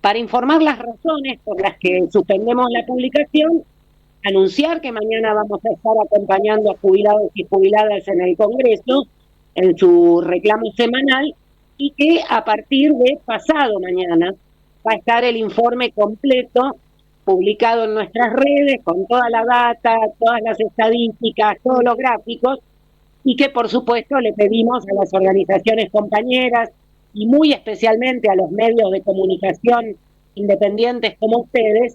Para informar las razones por las que suspendemos la publicación, anunciar que mañana vamos a estar acompañando a jubilados y jubiladas en el Congreso en su reclamo semanal y que a partir de pasado mañana va a estar el informe completo publicado en nuestras redes con toda la data, todas las estadísticas, todos los gráficos y que por supuesto le pedimos a las organizaciones compañeras y muy especialmente a los medios de comunicación independientes como ustedes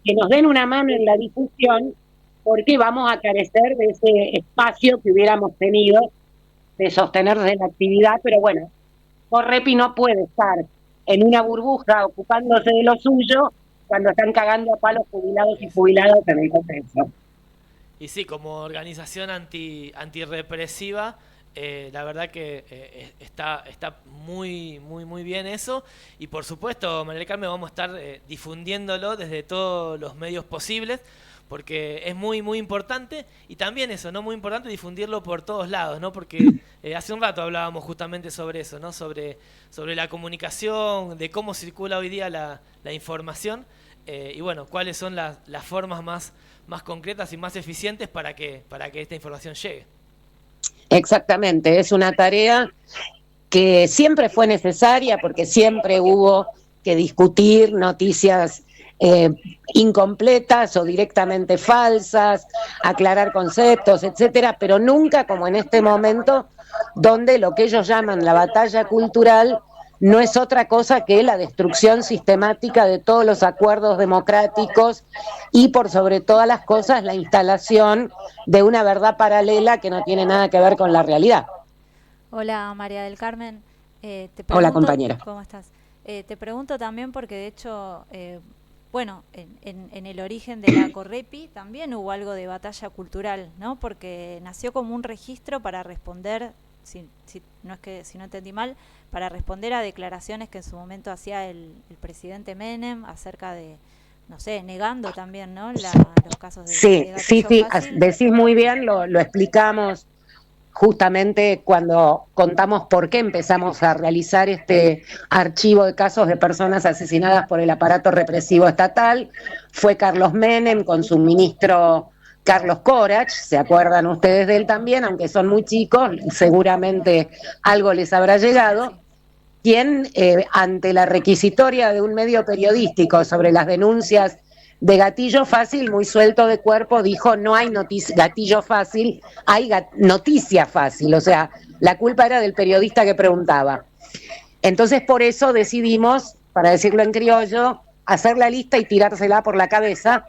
que nos den una mano en la difusión porque vamos a carecer de ese espacio que hubiéramos tenido de sostenerse la actividad, pero bueno, Correpi no puede estar en una burbuja ocupándose de lo suyo cuando están cagando a palos jubilados y jubiladas en el Congreso. Y sí, como organización antirrepresiva, la verdad que está muy bien eso. Y por supuesto, María del Carmen, vamos a estar difundiéndolo desde todos los medios posibles, porque es muy importante. Y también eso, ¿no? Muy importante difundirlo por todos lados, ¿no? Porque hace un rato hablábamos justamente sobre eso, ¿no? Sobre la comunicación, de cómo circula hoy día la información. Y bueno, cuáles son las formas más concretas y más eficientes para que esta información llegue. Exactamente, es una tarea que siempre fue necesaria porque siempre hubo que discutir noticias eh, incompletas o directamente falsas, aclarar conceptos, etcétera, pero nunca como en este momento donde lo que ellos llaman la batalla cultural no es otra cosa que la destrucción sistemática de todos los acuerdos democráticos y por sobre todas las cosas la instalación de una verdad paralela que no tiene nada que ver con la realidad. Hola María del Carmen. Te Hola pregunto, compañera. ¿cómo estás? Te pregunto también porque de hecho, bueno, en el origen de la Correpi también hubo algo de batalla cultural, ¿no? Porque nació como un registro para responder, no es que si no entendí mal, para responder a declaraciones que en su momento hacía el presidente Menem acerca de, no sé, negando también, ¿no? Los casos Sí, de sí, gatillo sí, fácil. decís muy bien, lo explicamos justamente cuando contamos por qué empezamos a realizar este archivo de casos de personas asesinadas por el aparato represivo estatal. Fue Carlos Menem con su ministro Carlos Corach, ¿se acuerdan ustedes de él también? Aunque son muy chicos, seguramente algo les habrá llegado, Sí. quien ante la requisitoria de un medio periodístico sobre las denuncias de gatillo fácil, muy suelto de cuerpo, dijo no hay gatillo fácil, hay noticia fácil, o sea, la culpa era del periodista que preguntaba. Entonces por eso decidimos, para decirlo en criollo, hacer la lista y tirársela por la cabeza.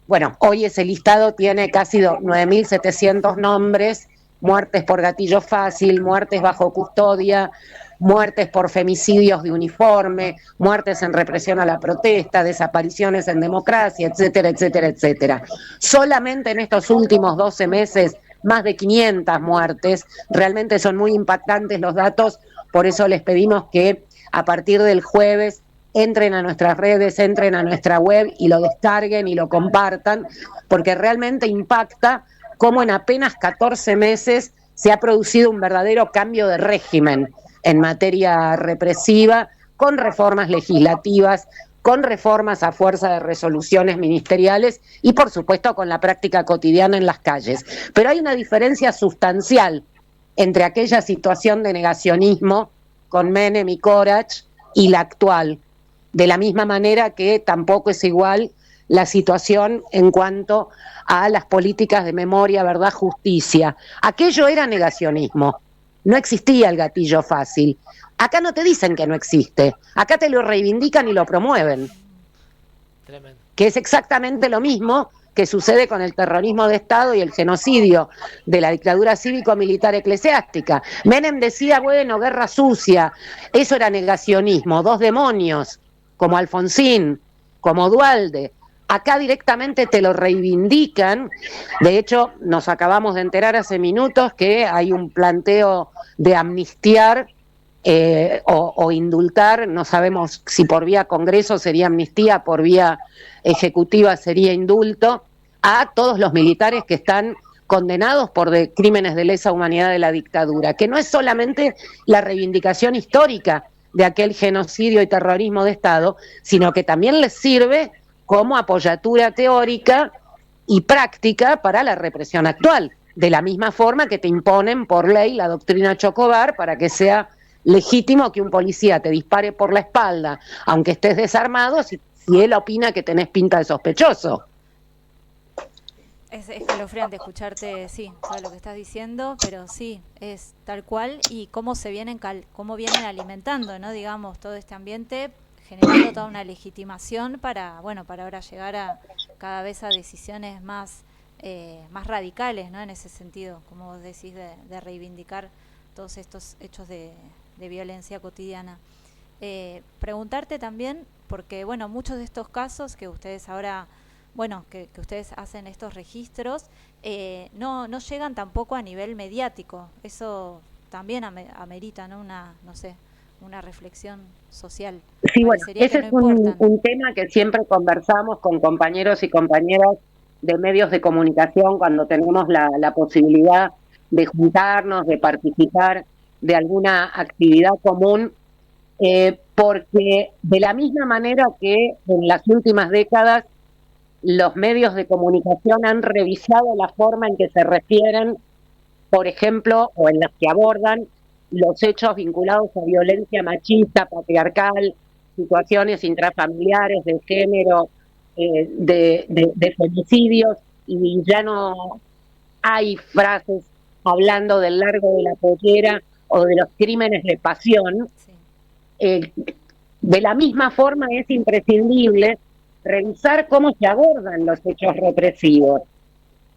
Bueno, hoy ese listado tiene casi 9.700 nombres, muertes por gatillo fácil, muertes bajo custodia, muertes por femicidios de uniforme, muertes en represión a la protesta, desapariciones en democracia, etcétera, etcétera, etcétera. Solamente en estos últimos 12 meses, más de 500 muertes. Realmente son muy impactantes los datos, por eso les pedimos que a partir del jueves entren a nuestras redes, entren a nuestra web y lo descarguen y lo compartan, porque realmente impacta cómo en apenas 14 meses se ha producido un verdadero cambio de régimen en materia represiva, con reformas legislativas, con reformas a fuerza de resoluciones ministeriales y, por supuesto, con la práctica cotidiana en las calles. Pero hay una diferencia sustancial entre aquella situación de negacionismo con Menem y Corach y la actual, de la misma manera que tampoco es igual la situación en cuanto a las políticas de memoria, verdad, justicia. Aquello era negacionismo, no existía el gatillo fácil. Acá no te dicen que no existe, acá te lo reivindican y lo promueven, Tremendo. que es exactamente lo mismo que sucede con el terrorismo de Estado y el genocidio de la dictadura cívico-militar eclesiástica. Menem decía, bueno, guerra sucia, eso era negacionismo, dos demonios, como Alfonsín, como Duhalde. Acá directamente te lo reivindican. De hecho, nos acabamos de enterar hace minutos que hay un planteo de amnistiar o indultar, no sabemos si por vía Congreso sería amnistía, por vía ejecutiva sería indulto, a todos los militares que están condenados por crímenes de lesa humanidad de la dictadura, que no es solamente la reivindicación histórica de aquel genocidio y terrorismo de Estado, sino que también les sirve como apoyatura teórica y práctica para la represión actual, de la misma forma que te imponen por ley la doctrina Chocobar para que sea legítimo que un policía te dispare por la espalda, aunque estés desarmado, si él opina que tenés pinta de sospechoso. Es escalofriante escucharte, sí, todo lo que estás diciendo, pero sí, es tal cual, y cómo cómo vienen alimentando, ¿no? Digamos, todo este ambiente, generando toda una legitimación para, bueno, para ahora llegar a cada vez a decisiones más radicales, ¿no? En ese sentido, como vos decís, de reivindicar todos estos hechos de violencia cotidiana. Preguntarte también, porque, bueno, muchos de estos casos que ustedes ahora, bueno, que ustedes hacen estos registros, no llegan tampoco a nivel mediático. Eso también amerita, ¿no? No sé, una reflexión social. Sí, bueno, ese es un tema que siempre conversamos con compañeros y compañeras de medios de comunicación cuando tenemos la posibilidad de juntarnos, de participar de alguna actividad común, porque de la misma manera que en las últimas décadas los medios de comunicación han revisado la forma en que se refieren, por ejemplo, o en las que abordan los hechos vinculados a violencia machista, patriarcal, situaciones intrafamiliares, de género, de femicidios, y ya no hay frases hablando del largo de la pollera o de los crímenes de pasión. De la misma forma es imprescindible revisar cómo se abordan los hechos represivos.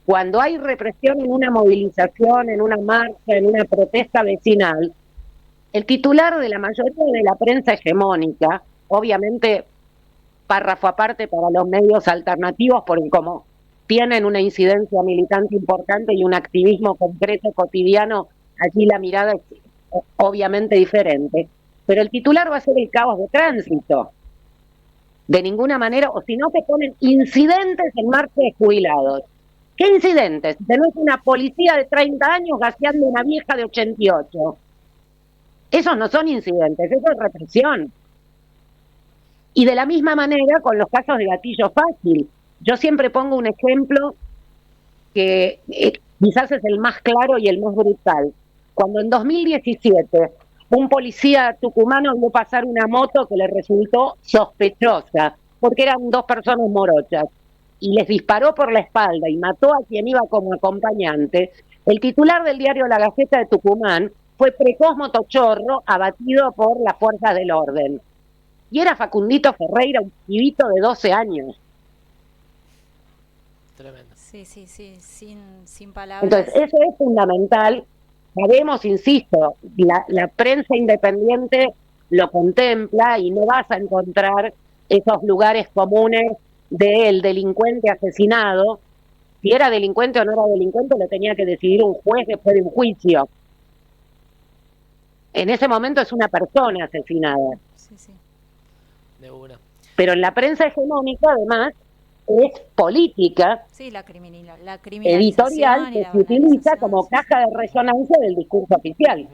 Cuando hay represión en una movilización, en una marcha, en una protesta vecinal, el titular de la mayoría de la prensa hegemónica, obviamente párrafo aparte para los medios alternativos, porque como tienen una incidencia militante importante y un activismo concreto cotidiano, allí la mirada es obviamente diferente, pero el titular va a ser el caos de tránsito. De ninguna manera, o si no te ponen incidentes en marcha de jubilados. ¿Qué incidentes? Tenés una policía de 30 años gaseando una vieja de 88. Esos no son incidentes, eso es represión. Y de la misma manera con los casos de gatillo fácil. Yo siempre pongo un ejemplo que quizás es el más claro y el más brutal. Cuando en 2017 un policía tucumano vio pasar una moto que le resultó sospechosa, porque eran dos personas morochas, y les disparó por la espalda y mató a quien iba como acompañante, el titular del diario La Gaceta de Tucumán fue precoz motochorro abatido por las fuerzas del orden. Y era Facundito Ferreira, un pibito de 12 años. Tremendo. Sí, sin palabras. Entonces, eso es fundamental. Sabemos, insisto, la prensa independiente lo contempla y no vas a encontrar esos lugares comunes del delincuente asesinado. Si era delincuente o no era delincuente, lo tenía que decidir un juez después de un juicio. En ese momento es una persona asesinada. Sí. De una. Pero en la prensa hegemónica, además, es política, sí, la editorial que se utiliza como caja de resonancia del discurso oficial.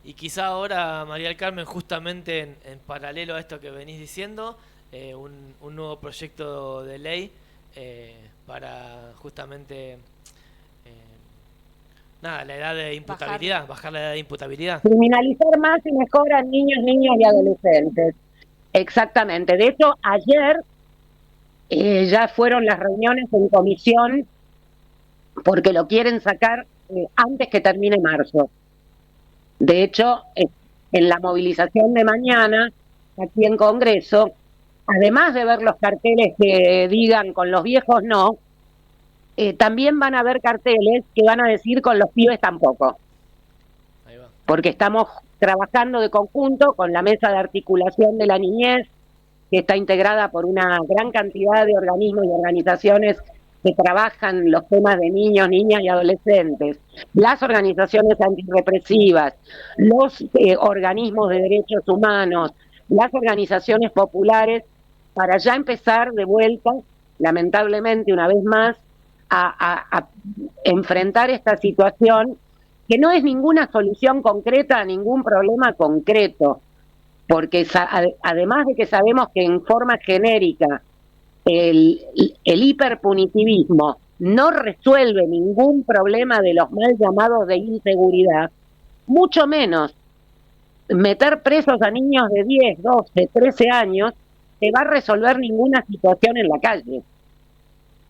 Y quizá ahora, María del Carmen, justamente en paralelo a esto que venís diciendo, un nuevo proyecto de ley para justamente la edad de imputabilidad, bajar la edad de imputabilidad. Criminalizar más y mejor a niños y adolescentes. Exactamente. De hecho, ayer ya fueron las reuniones en comisión porque lo quieren sacar antes que termine marzo. De hecho, en la movilización de mañana, aquí en Congreso, además de ver los carteles que digan con los viejos no, también van a haber carteles que van a decir con los pibes tampoco. Ahí va. Porque estamos trabajando de conjunto con la Mesa de Articulación de la Niñez, que está integrada por una gran cantidad de organismos y organizaciones que trabajan los temas de niños, niñas y adolescentes, las organizaciones antirrepresivas, los organismos de derechos humanos, las organizaciones populares, para ya empezar de vuelta, lamentablemente una vez más, a enfrentar esta situación que no es ninguna solución concreta a ningún problema concreto, porque además de que sabemos que en forma genérica el hiperpunitivismo no resuelve ningún problema de los mal llamados de inseguridad, mucho menos meter presos a niños de 10, 12, 13 años te va a resolver ninguna situación en la calle.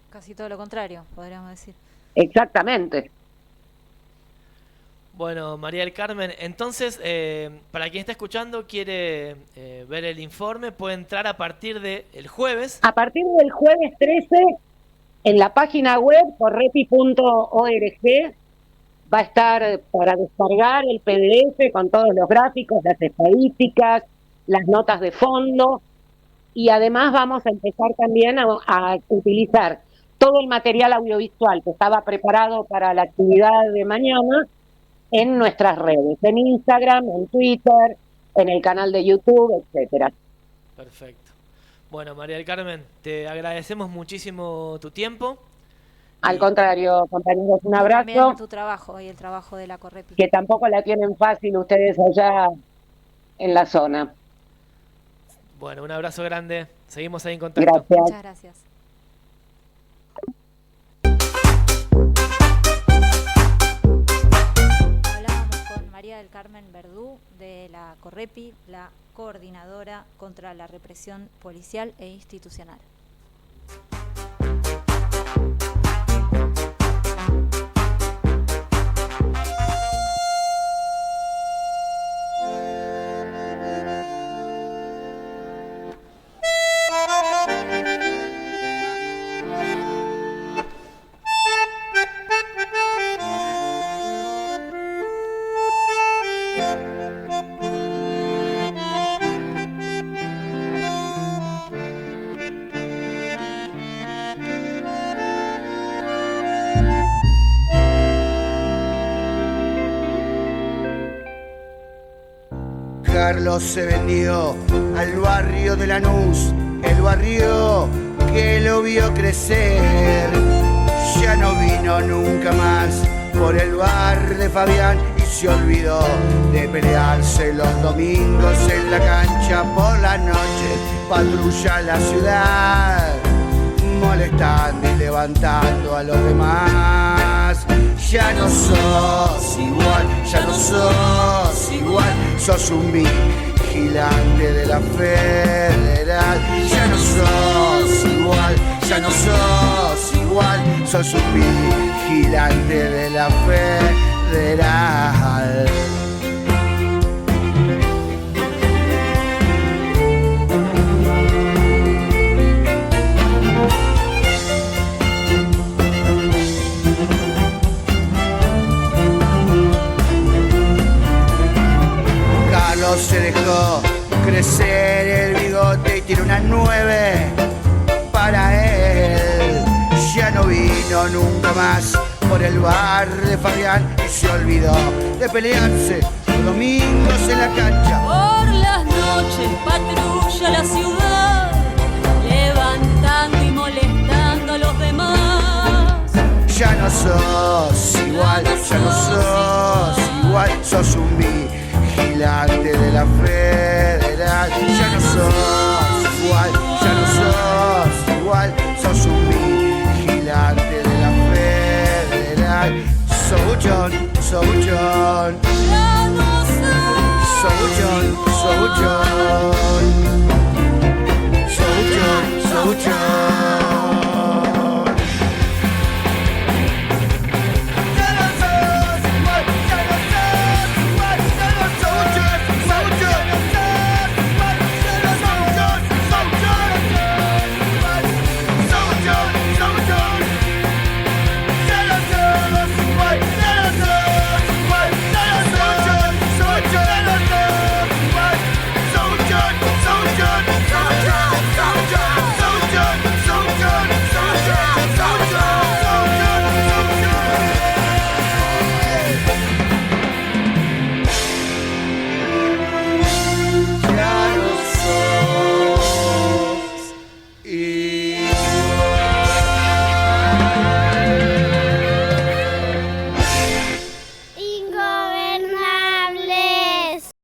Casi todo lo contrario, podríamos decir. Exactamente. Bueno, María del Carmen, entonces, para quien está escuchando, quiere ver el informe, puede entrar a partir del jueves. A partir del jueves 13, en la página web, correpi.org, va a estar para descargar el PDF con todos los gráficos, las estadísticas, las notas de fondo, y además vamos a empezar también a utilizar todo el material audiovisual que estaba preparado para la actividad de mañana en nuestras redes, en Instagram, en Twitter, en el canal de YouTube, etcétera. Perfecto. Bueno, María del Carmen, te agradecemos muchísimo tu tiempo. Al contrario, compañeros, un abrazo. También tu trabajo y el trabajo de la Correpi. Que tampoco la tienen fácil ustedes allá en la zona. Bueno, un abrazo grande. Seguimos ahí en contacto. Gracias. Muchas gracias. Hablábamos con María del Carmen Verdú de la Correpi, la coordinadora contra la represión policial e institucional. Carlos se vendió al barrio de Lanús, el barrio que lo vio crecer. Ya no vino nunca más por el bar de Fabián y se olvidó de pelearse los domingos en la cancha. Por la noche patrulla la ciudad, molestando y levantando a los demás. Ya no sos igual, ya no sos igual, sos un vigilante de la federal. Ya no sos igual, ya no sos igual, sos un vigilante de la federal. Se dejó crecer el bigote y tiene una 9 para él. Ya no vino nunca más por el bar de Fabián y se olvidó de pelearse los domingos en la cancha. Por las noches patrulla la ciudad, levantando y molestando a los demás. Ya no sos igual, ya no sos igual, sos un vigilante de la federal. Ya no sos igual, ya no sos igual, sos un vigilante de la federal. Sobuchón, sobuchón, sobuchón, sobuchón, sobuchón, sobuchón.